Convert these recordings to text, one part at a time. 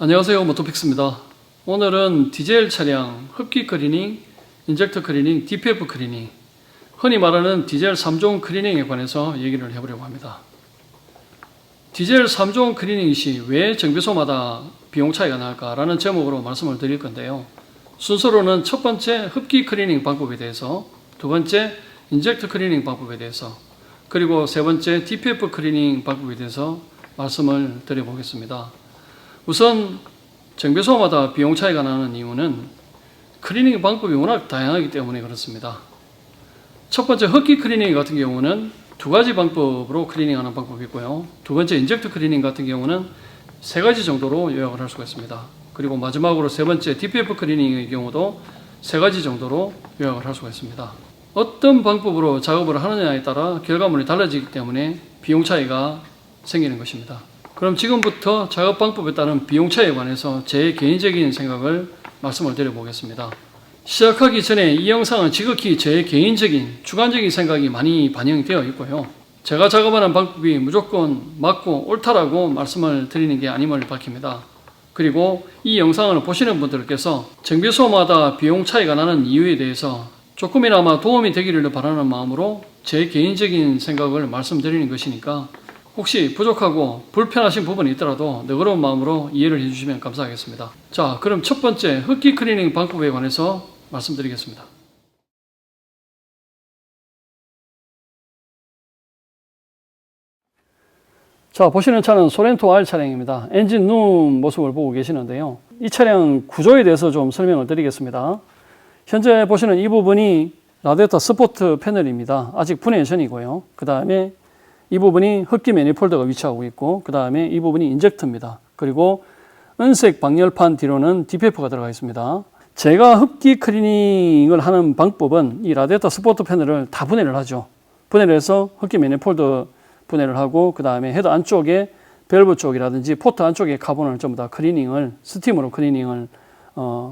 안녕하세요, 모토픽스입니다. 오늘은 디젤 차량 흡기 클리닝, 인젝터 클리닝, DPF 클리닝, 흔히 말하는 디젤 3종 클리닝에 관해서 얘기를 해보려고 합니다. 디젤 3종 클리닝 시 왜 정비소마다 비용 차이가 날까라는 제목으로 말씀을 드릴 건데요. 순서로는 첫 번째 흡기 클리닝 방법에 대해서, 두 번째 인젝터 클리닝 방법에 대해서, 그리고 세 번째 DPF 클리닝 방법에 대해서 말씀을 드려보겠습니다. 우선 정비소마다 비용 차이가 나는 이유는 클리닝 방법이 워낙 다양하기 때문에 그렇습니다. 첫 번째 흡기 클리닝 같은 경우는 두 가지 방법으로 클리닝하는 방법이 있고요. 두 번째 인젝터 클리닝 같은 경우는 세 가지 정도로 요약을 할 수가 있습니다. 그리고 마지막으로 세 번째 DPF 클리닝의 경우도 세 가지 정도로 요약을 할 수가 있습니다. 어떤 방법으로 작업을 하느냐에 따라 결과물이 달라지기 때문에 비용 차이가 생기는 것입니다. 그럼 지금부터 작업 방법에 따른 비용 차이에 관해서 제 개인적인 생각을 말씀을 드려보겠습니다. 시작하기 전에 이 영상은 지극히 제 개인적인 주관적인 생각이 많이 반영이 되어 있고요. 제가 작업하는 방법이 무조건 맞고 옳다라고 말씀을 드리는 게 아님을 밝힙니다. 그리고 이 영상을 보시는 분들께서 정비소마다 비용 차이가 나는 이유에 대해서 조금이나마 도움이 되기를 바라는 마음으로 제 개인적인 생각을 말씀드리는 것이니까 혹시 부족하고 불편하신 부분이 있더라도 너그러운 마음으로 이해를 해주시면 감사하겠습니다. 자, 그럼 첫 번째 흡기 클리닝 방법에 관해서 말씀드리겠습니다. 자, 보시는 차는 소렌토 R 차량입니다. 엔진 누운 모습을 보고 계시는데요. 이 차량 구조에 대해서 좀 설명을 드리겠습니다. 현재 보시는 이 부분이 라디에이터 스포트 패널입니다. 아직 분해 전이고요. 그 다음에 이 부분이 흡기 매니폴드가 위치하고 있고, 그 다음에 이 부분이 인젝터입니다. 그리고 은색 방열판 뒤로는 DPF가 들어가 있습니다. 제가 흡기 클리닝을 하는 방법은 이 라디에이터 스포트 패널을 다 분해를 하죠. 분해를 해서 흡기 매니폴드 분해를 하고, 그 다음에 헤드 안쪽에 밸브 쪽이라든지 포트 안쪽에 카본을 전부 다 클리닝을, 스팀으로 클리닝을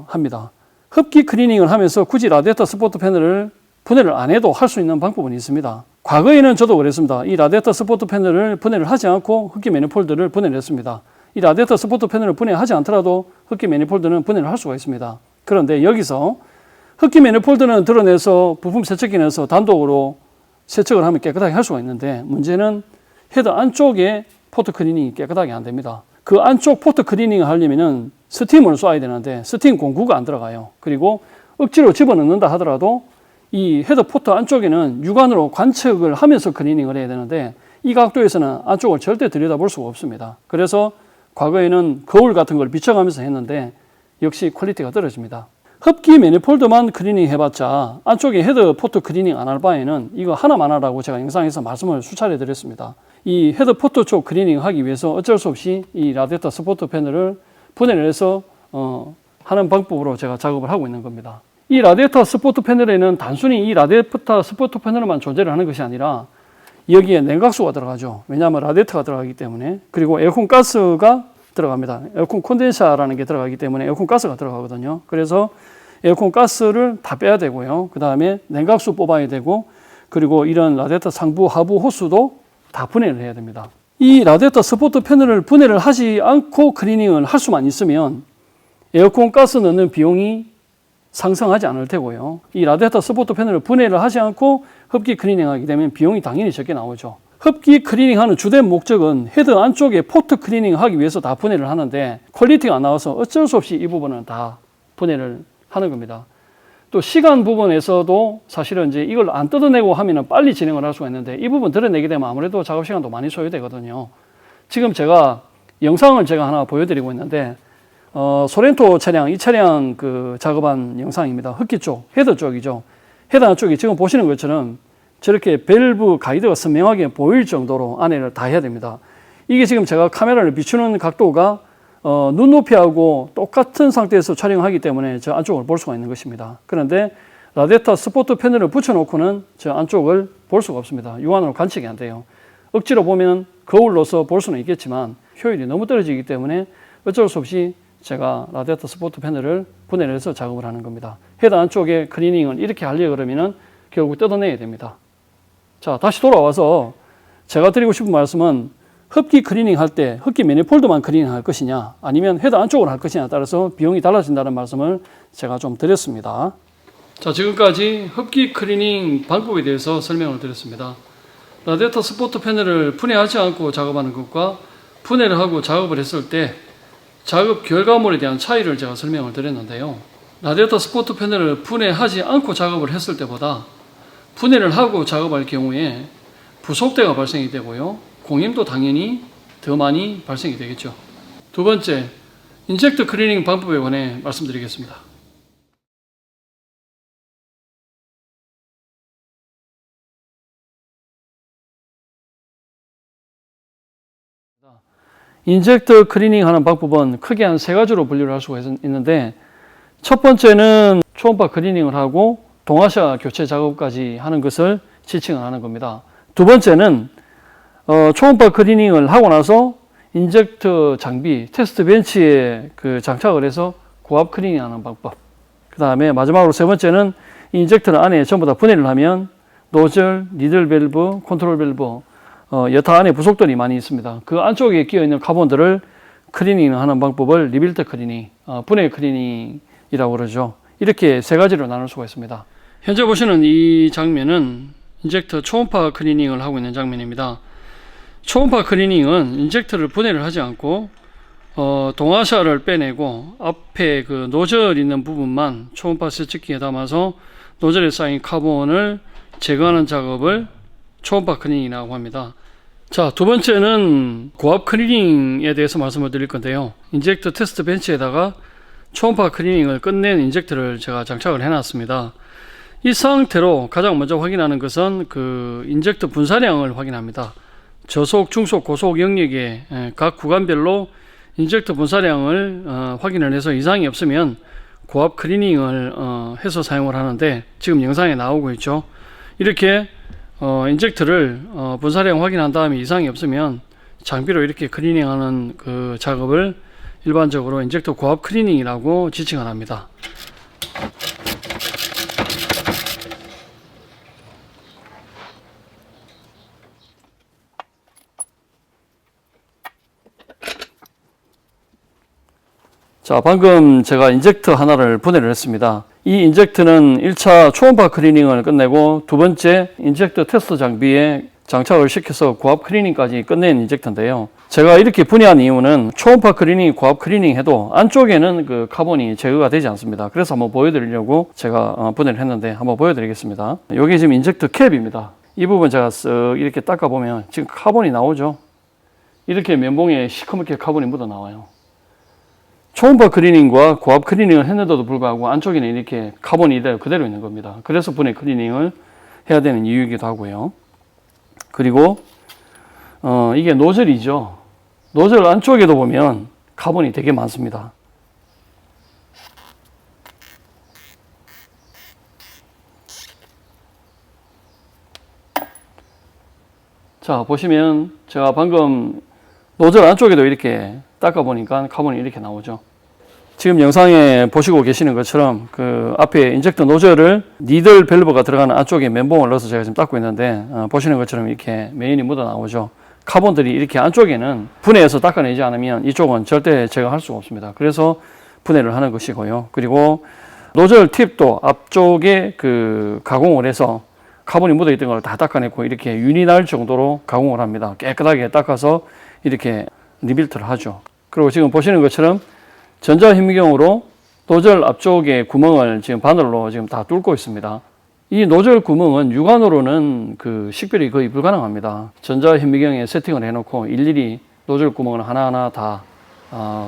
합니다. 흡기 클리닝을 하면서 굳이 라디에이터 스포트 패널을 분해를 안 해도 할 수 있는 방법은 있습니다. 과거에는 저도 그랬습니다. 이 라디에이터 스포트 패널을 분해를 하지 않고 흡기 매니폴드를 분해를 했습니다. 이 라디에이터 스포트 패널을 분해하지 않더라도 흡기 매니폴드는 분해를 할 수가 있습니다. 그런데 여기서 흡기 매니폴드는 드러내서 부품 세척기 내서 단독으로 세척을 하면 깨끗하게 할 수가 있는데, 문제는 헤드 안쪽에 포트 클리닝이 깨끗하게 안 됩니다. 그 안쪽 포트 클리닝을 하려면은 스팀을 쏴야 되는데 스팀 공구가 안 들어가요. 그리고 억지로 집어넣는다 하더라도 이 헤드 포트 안쪽에는 육안으로 관측을 하면서 클리닝을 해야 되는데, 이 각도에서는 안쪽을 절대 들여다볼 수가 없습니다. 그래서 과거에는 거울 같은 걸 비춰가면서 했는데 역시 퀄리티가 떨어집니다. 흡기 매니폴드만 클리닝 해봤자 안쪽에 헤드 포트 클리닝 안 할 바에는 이거 하나만 하라고 제가 영상에서 말씀을 수차례 드렸습니다. 이 헤드 포트 쪽 클리닝 하기 위해서 어쩔 수 없이 이 라디에이터 스포트 패널을 분해를 해서 하는 방법으로 제가 작업을 하고 있는 겁니다. 이 라디에이터 스포트 패널에는 단순히 이 라디에이터 스포트 패널만 존재를 하는 것이 아니라 여기에 냉각수가 들어가죠. 왜냐하면 라디에이터가 들어가기 때문에. 그리고 에어컨 가스가 들어갑니다. 에어컨 콘덴서라는 게 들어가기 때문에 에어컨 가스가 들어가거든요. 그래서 에어컨 가스를 다 빼야 되고요. 그 다음에 냉각수 뽑아야 되고, 그리고 이런 라디에이터 상부 하부 호스도 다 분해를 해야 됩니다. 이 라디에이터 스포트 패널을 분해를 하지 않고 클리닝을 할 수만 있으면 에어컨 가스 넣는 비용이 상승하지 않을 테고요. 이 라디에이터 스포트 패널을 분해를 하지 않고 흡기 클리닝하게 되면 비용이 당연히 적게 나오죠. 흡기 클리닝하는 주된 목적은 헤드 안쪽에 포트 클리닝하기 위해서 다 분해를 하는데 퀄리티가 안 나와서 어쩔 수 없이 이 부분은 다 분해를 하는 겁니다. 또 시간 부분에서도 사실은 이제 이걸 안 뜯어내고 하면은 빨리 진행을 할 수가 있는데, 이 부분 뜯어내게 되면 아무래도 작업 시간도 많이 소요되거든요. 지금 제가 영상을 제가 하나 보여드리고 있는데, 소렌토 차량, 이 차량 그 작업한 영상입니다. 흡기 쪽, 헤드 쪽이죠. 헤드 안쪽이 지금 보시는 것처럼 저렇게 밸브 가이드가 선명하게 보일 정도로 안에를 다 해야 됩니다. 이게 지금 제가 카메라를 비추는 각도가 눈높이하고 똑같은 상태에서 촬영하기 때문에 저 안쪽을 볼 수가 있는 것입니다. 그런데 라디에이터 스포트 패널을 붙여놓고는 저 안쪽을 볼 수가 없습니다. 육안으로 관측이 안 돼요. 억지로 보면 거울로서 볼 수는 있겠지만 효율이 너무 떨어지기 때문에 어쩔 수 없이 제가 라디에이터 스포트 패널을 분해를 해서 작업을 하는 겁니다. 헤드 안쪽에 클리닝을 이렇게 하려고 그러면은 결국 뜯어내야 됩니다. 자, 다시 돌아와서 제가 드리고 싶은 말씀은 흡기 클리닝 할 때 흡기 매니폴드만 클리닝 할 것이냐 아니면 헤드 안쪽으로 할 것이냐에 따라서 비용이 달라진다는 말씀을 제가 좀 드렸습니다. 자, 지금까지 흡기 클리닝 방법에 대해서 설명을 드렸습니다. 라디에이터 스포트 패널을 분해하지 않고 작업하는 것과 분해를 하고 작업을 했을 때 작업 결과물에 대한 차이를 제가 설명을 드렸는데요. 라디에이터 스포트 패널을 분해하지 않고 작업을 했을 때보다 분해를 하고 작업할 경우에 부속대가 발생이 되고요. 공임도 당연히 더 많이 발생이 되겠죠. 두 번째, 인젝트 클리닝 방법에 관해 말씀드리겠습니다. 인젝트 클리닝 하는 방법은 크게 한 세 가지로 분류를 할 수가 있는데, 첫 번째는 초음파 클리닝을 하고 동화샤 교체 작업까지 하는 것을 지칭을 하는 겁니다. 두 번째는 초음파 클리닝을 하고 나서 인젝트 장비, 테스트 벤치에 장착을 해서 고압 클리닝 하는 방법. 그 다음에 마지막으로 세 번째는 인젝터를 안에 전부 다 분해를 하면 노즐, 니들 밸브, 컨트롤 밸브, 여타 안에 부속들이 많이 있습니다. 그 안쪽에 끼어있는 카본들을 클리닝 하는 방법을 리빌트 클리닝, 분해 클리닝이라고 그러죠. 이렇게 세 가지로 나눌 수가 있습니다. 현재 보시는 이 장면은 인젝터 초음파 클리닝을 하고 있는 장면입니다. 초음파 클리닝은 인젝터를 분해를 하지 않고 동화샤를 빼내고 앞에 그 노즐 있는 부분만 초음파 세척기에 담아서 노즐에 쌓인 카본을 제거하는 작업을 초음파 클리닝이라고 합니다. 자, 두 번째는 고압 클리닝에 대해서 말씀을 드릴 건데요. 인젝터 테스트 벤치에다가 초음파 클리닝을 끝낸 인젝터를 제가 장착을 해놨습니다. 이 상태로 가장 먼저 확인하는 것은 그 인젝터 분사량을 확인합니다. 저속, 중속, 고속 영역의 각 구간별로 인젝터 분사량을 확인을 해서 이상이 없으면 고압 클리닝을 해서 사용을 하는데, 지금 영상에 나오고 있죠. 이렇게 인젝터를 분사량 확인한 다음에 이상이 없으면 장비로 이렇게 클리닝하는 그 작업을 일반적으로 인젝터 고압 클리닝이라고 지칭을 합니다. 자, 방금 제가 인젝터 하나를 분해를 했습니다. 이 인젝터는 1차 초음파 클리닝을 끝내고 두 번째 인젝터 테스트 장비에 장착을 시켜서 고압 클리닝까지 끝낸 인젝터인데요. 제가 이렇게 분해한 이유는 초음파 클리닝, 고압 클리닝 해도 안쪽에는 그 카본이 제거가 되지 않습니다. 그래서 한번 보여드리려고 제가 분해를 했는데 한번 보여드리겠습니다. 여기 지금 인젝터 캡입니다. 이 부분 제가 쓱 이렇게 닦아보면 지금 카본이 나오죠. 이렇게 면봉에 시커멓게 카본이 묻어 나와요. 초음파 클리닝과 고압 클리닝을 했는데도 불구하고 안쪽에는 이렇게 카본이 그대로 있는 겁니다. 그래서 분해 클리닝을 해야 되는 이유이기도 하고요. 그리고 이게 노즐이죠. 노즐 안쪽에도 보면 카본이 되게 많습니다. 자, 보시면 제가 방금 노즐 안쪽에도 이렇게 닦아보니까 카본이 이렇게 나오죠. 지금 영상에 보시고 계시는 것처럼 그 앞에 인젝터 노즐을 니들 밸브가 들어가는 안쪽에 면봉을 넣어서 제가 지금 닦고 있는데 보시는 것처럼 이렇게 메인이 묻어 나오죠. 카본들이 이렇게 안쪽에는 분해해서 닦아내지 않으면 이쪽은 절대 제거할 수가 없습니다. 그래서 분해를 하는 것이고요. 그리고 노즐 팁도 앞쪽에 그 가공을 해서 카본이 묻어 있던 걸 다 닦아내고 이렇게 윤이 날 정도로 가공을 합니다. 깨끗하게 닦아서 이렇게 리빌트를 하죠. 그리고 지금 보시는 것처럼 전자현미경으로 노즐 앞쪽에 구멍을 지금 바늘로 지금 다 뚫고 있습니다. 이 노즐 구멍은 육안으로는 그 식별이 거의 불가능합니다. 전자현미경에 세팅을 해놓고 일일이 노즐 구멍을 하나하나 다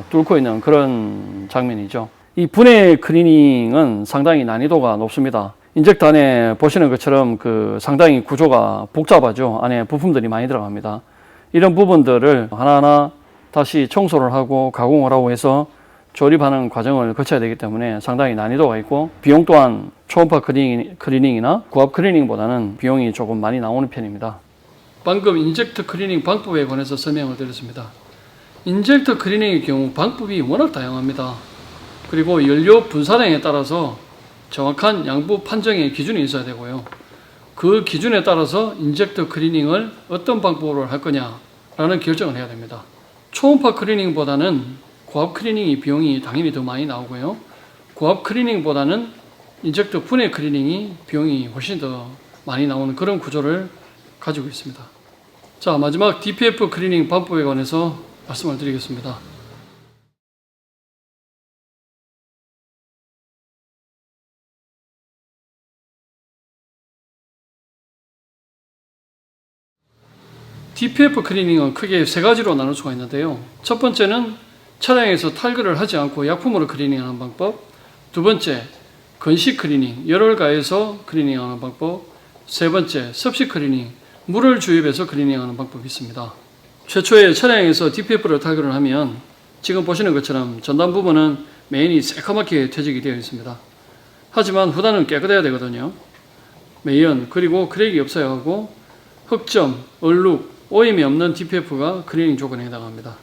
뚫고 있는 그런 장면이죠. 이 분해 클리닝은 상당히 난이도가 높습니다. 인젝터 안에 보시는 것처럼 그 상당히 구조가 복잡하죠. 안에 부품들이 많이 들어갑니다. 이런 부분들을 하나하나 다시 청소를 하고 가공을 하고 해서 조립하는 과정을 거쳐야 되기 때문에 상당히 난이도가 있고 비용 또한 초음파 클리닝이나 고압 클리닝보다는 비용이 조금 많이 나오는 편입니다. 방금 인젝터 클리닝 방법에 관해서 설명을 드렸습니다. 인젝터 클리닝의 경우 방법이 워낙 다양합니다. 그리고 연료 분사량에 따라서 정확한 양부 판정의 기준이 있어야 되고요. 그 기준에 따라서 인젝터 클리닝을 어떤 방법으로 할 거냐, 라는 결정을 해야 됩니다. 초음파 클리닝보다는 고압 클리닝이 비용이 당연히 더 많이 나오고요. 고압 클리닝보다는 인젝터 분해 클리닝이 비용이 훨씬 더 많이 나오는 그런 구조를 가지고 있습니다. 자, 마지막 DPF 클리닝 방법에 관해서 말씀을 드리겠습니다. DPF 클리닝은 크게 세 가지로 나눌 수가 있는데요. 첫 번째는 차량에서 탈거를 하지 않고 약품으로 클리닝하는 방법. 두 번째, 건식 클리닝, 열을 가해서 클리닝하는 방법. 세 번째, 습식 클리닝, 물을 주입해서 클리닝하는 방법이 있습니다. 최초에 차량에서 DPF를 탈거를 하면 지금 보시는 것처럼 전단 부분은 메인이 새까맣게 퇴직이 되어 있습니다. 하지만 후단은 깨끗해야 되거든요. 매연, 그리고 크랙이 없어야 하고 흑점, 얼룩, 오임이 없는 DPF가 클리닝 조건에 해당합니다.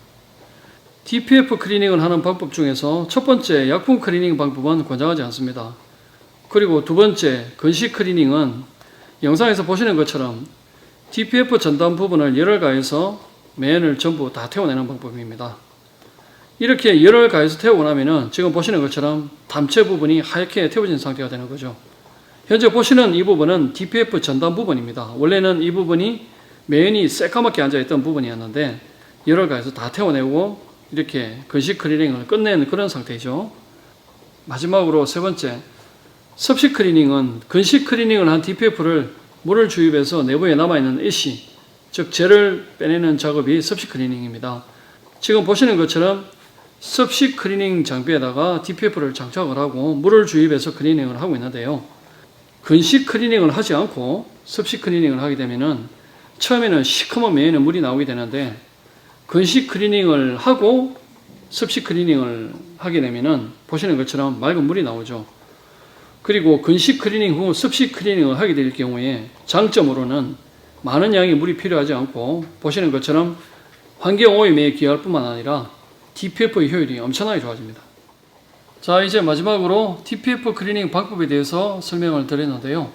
DPF 클리닝을 하는 방법 중에서 첫 번째 약품 클리닝 방법은 권장하지 않습니다. 그리고 두 번째 건식 클리닝은 영상에서 보시는 것처럼 DPF 전단 부분을 열을 가해서 매연을 전부 다 태워내는 방법입니다. 이렇게 열을 가해서 태우고 나면은 지금 보시는 것처럼 담체 부분이 하얗게 태워진 상태가 되는 거죠. 현재 보시는 이 부분은 DPF 전단 부분입니다. 원래는 이 부분이 매연이 새까맣게 앉아있던 부분이었는데 열을 가해서 다 태워내고 이렇게 건식 클리닝을 끝낸 그런 상태이죠. 마지막으로 세 번째, 습식 클리닝은 건식 클리닝을 한 DPF를 물을 주입해서 내부에 남아있는 애쉬, 즉 젤을 빼내는 작업이 습식 클리닝입니다. 지금 보시는 것처럼 습식 클리닝 장비에다가 DPF를 장착을 하고 물을 주입해서 클리닝을 하고 있는데요. 건식 클리닝을 하지 않고 습식 클리닝을 하게 되면은 처음에는 시커먼 매연에 물이 나오게 되는데 건식 클리닝을 하고 습식 클리닝을 하게 되면은 보시는 것처럼 맑은 물이 나오죠. 그리고 건식 클리닝 후 습식 클리닝을 하게 될 경우에 장점으로는 많은 양의 물이 필요하지 않고 보시는 것처럼 환경 오염에 기여할 뿐만 아니라 DPF의 효율이 엄청나게 좋아집니다. 자, 이제 마지막으로 DPF 클리닝 방법에 대해서 설명을 드렸는데요.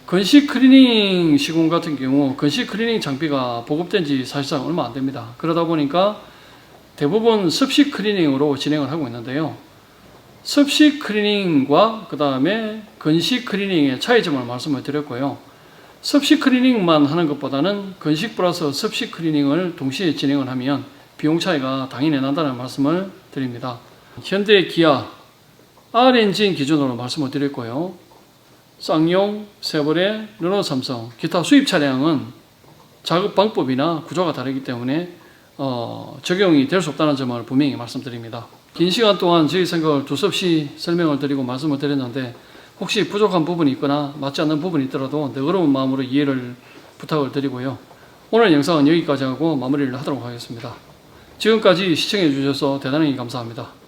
건식 클리닝 시공 같은 경우 건식 클리닝 장비가 보급된 지 사실상 얼마 안 됩니다. 그러다 보니까 대부분 습식 클리닝으로 진행을 하고 있는데요. 습식 클리닝과 그 다음에 건식 클리닝의 차이점을 말씀을 드렸고요. 습식 클리닝만 하는 것보다는 건식 플러스 습식 클리닝을 동시에 진행을 하면 비용 차이가 당연히 난다는 말씀을 드립니다. 현대 기아 R 엔진 기준으로 말씀을 드렸고요. 쌍용, 세보레, 르노, 삼성, 기타 수입 차량은 작업 방법이나 구조가 다르기 때문에 적용이 될 수 없다는 점을 분명히 말씀드립니다. 긴 시간 동안 저희 생각을 두서없이 설명을 드리고 말씀을 드렸는데 혹시 부족한 부분이 있거나 맞지 않는 부분이 있더라도 너그러운 마음으로 이해를 부탁을 드리고요. 오늘 영상은 여기까지 하고 마무리를 하도록 하겠습니다. 지금까지 시청해 주셔서 대단히 감사합니다.